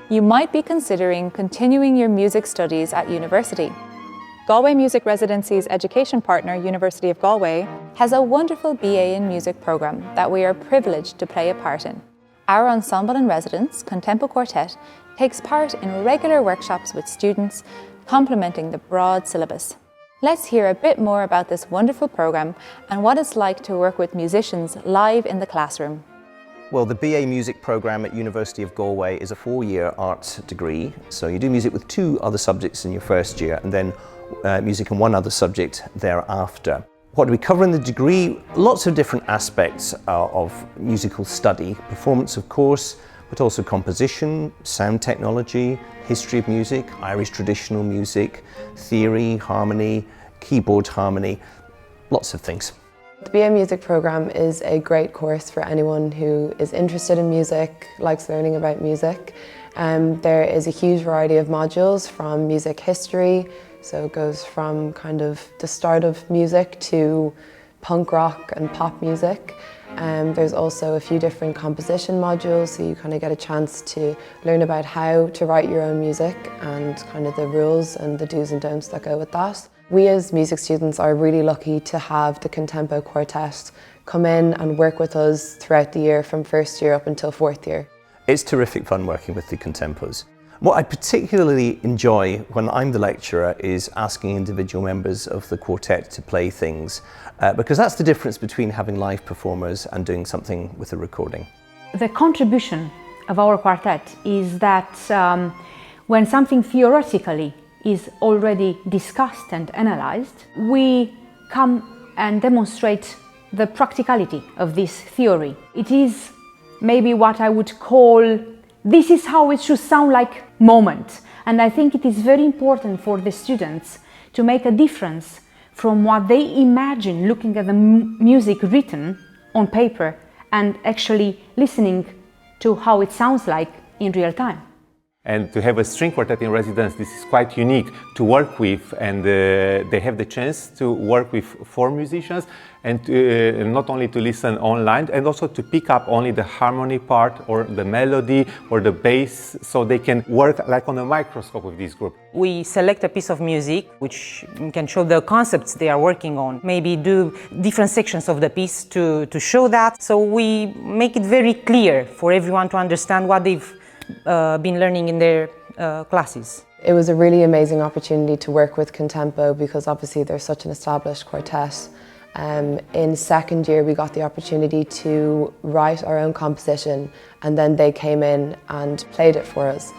You might be considering continuing your music studies at university. Galway Music Residency's education partner, University of Galway, has a wonderful BA in Music programme that we are privileged to play a part in. Our ensemble in residence, ConTempo Quartet, takes part in regular workshops with students, complementing the broad syllabus. Let's hear a bit more about this wonderful programme and what it's like to work with musicians live in the classroom. Well, the BA Music programme at University of Galway is a 4-year arts degree. So you do music with 2 other subjects in your first year and then music and 1 other subject thereafter. What do we cover in the degree? Lots of different aspects of musical study. Performance, of course, but also composition, sound technology, history of music, Irish traditional music, theory, harmony, keyboard harmony, lots of things. The BA Music programme is a great course for anyone who is interested in music, likes learning about music. There is a huge variety of modules from music history, so it goes from kind of the start of music to punk rock and pop music. There's also a few different composition modules, so you kind of get a chance to learn about how to write your own music and kind of the rules and the do's and don'ts that go with that. We as music students are really lucky to have the ConTempo Quartet come in and work with us throughout the year from first year up until 4th year. It's terrific fun working with the Contempos. What I particularly enjoy when I'm the lecturer is asking individual members of the quartet to play things, because that's the difference between having live performers and doing something with a recording. The contribution of our quartet is that when something theoretically is already discussed and analyzed, we come and demonstrate the practicality of this theory. It is maybe what I would call, this is how it should sound like moment. And I think it is very important for the students to make a difference from what they imagine looking at the music written on paper and actually listening to how it sounds like in real time. And to have a string quartet in residence, this is quite unique to work with, and they have the chance to work with 4 musicians and not only to listen online and also to pick up only the harmony part or the melody or the bass, so they can work like on a microscope with this group. We select a piece of music which can show the concepts they are working on, maybe do different sections of the piece to show that, so we make it very clear for everyone to understand what they've been learning in their classes. It was a really amazing opportunity to work with ConTempo because obviously they're such an established quartet. In second year we got the opportunity to write our own composition, and then they came in and played it for us,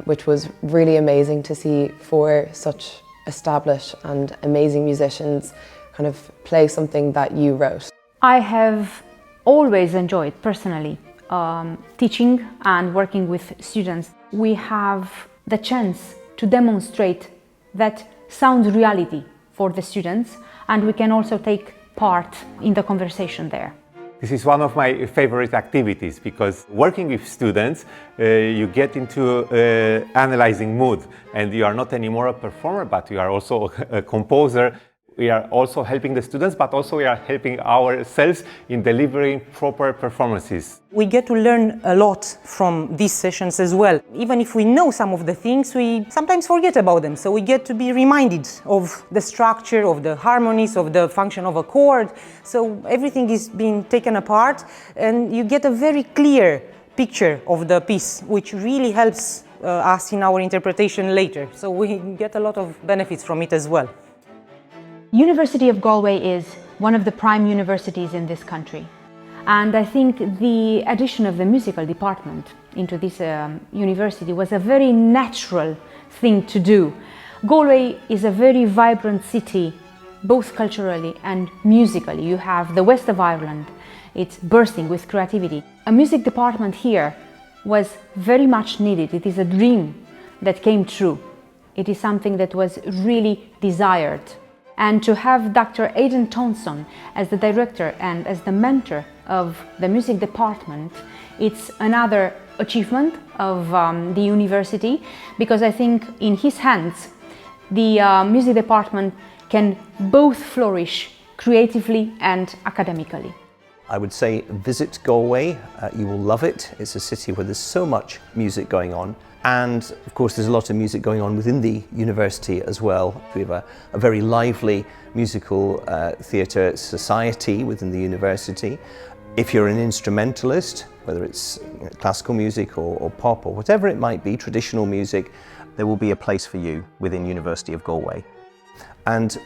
which was really amazing to see 4 such established and amazing musicians kind of play something that you wrote. I have always enjoyed personally teaching and working with students. We have the chance to demonstrate that sound reality for the students, and we can also take part in the conversation there. This is one of my favorite activities because working with students, you get into analyzing mood, and you are not anymore a performer, but you are also a composer. We are also helping the students, but also we are helping ourselves in delivering proper performances. We get to learn a lot from these sessions as well. Even if we know some of the things, we sometimes forget about them. So we get to be reminded of the structure, of the harmonies, of the function of a chord. So everything is being taken apart and you get a very clear picture of the piece, which really helps us in our interpretation later. So we get a lot of benefits from it as well. University of Galway is one of the prime universities in this country, and I think the addition of the musical department into this university was a very natural thing to do. Galway is a very vibrant city, both culturally and musically. You have the west of Ireland, it's bursting with creativity. A music department here was very much needed. It is a dream that came true. It is something that was really desired. And to have Dr. Aidan Thompson as the director and as the mentor of the music department, it's another achievement of the university, because I think in his hands the music department can both flourish creatively and academically. I would say visit Galway, you will love it. It's a city where there's so much music going on. And of course there's a lot of music going on within the university as well. We have a very lively musical theatre society within the university. If you're an instrumentalist, whether it's classical music or pop or whatever it might be, traditional music, there will be a place for you within University of Galway. And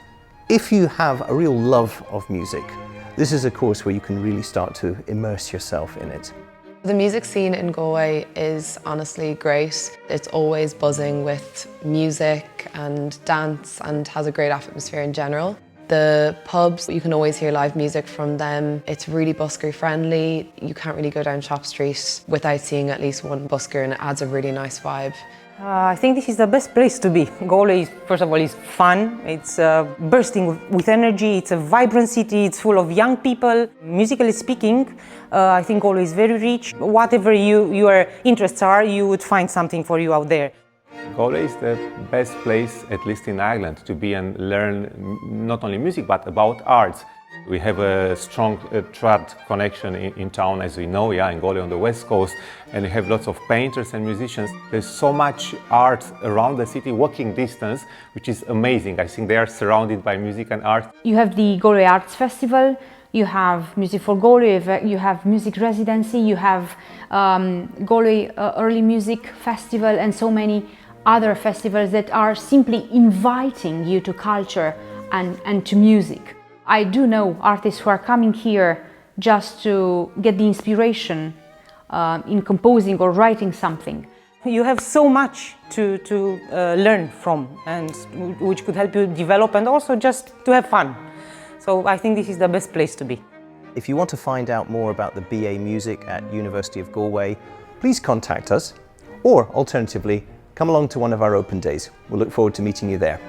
if you have a real love of music, this is a course where you can really start to immerse yourself in it. The music scene in Galway is honestly great. It's always buzzing with music and dance and has a great atmosphere in general. The pubs, you can always hear live music from them. It's really busker friendly. You can't really go down Shop Street without seeing at least one busker, and it adds a really nice vibe. I think this is the best place to be. Galway, first of all, is fun. It's bursting with energy. It's a vibrant city. It's full of young people. Musically speaking, I think Galway is very rich. Whatever your interests are, you would find something for you out there. Galway is the best place, at least in Ireland, to be and learn not only music but about arts. We have a strong trad connection in town, as we know, in Galway on the west coast, and we have lots of painters and musicians. There's so much art around the city, walking distance, which is amazing. I think they are surrounded by music and art. You have the Galway Arts Festival, you have Music for Galway, you have Music Residency, you have Galway Early Music Festival, and so many other festivals that are simply inviting you to culture and to music. I do know artists who are coming here just to get the inspiration in composing or writing something. You have so much to learn from, and which could help you develop and also just to have fun. So I think this is the best place to be. If you want to find out more about the BA Music at University of Galway, please contact us, or alternatively, come along to one of our open days. We'll look forward to meeting you there.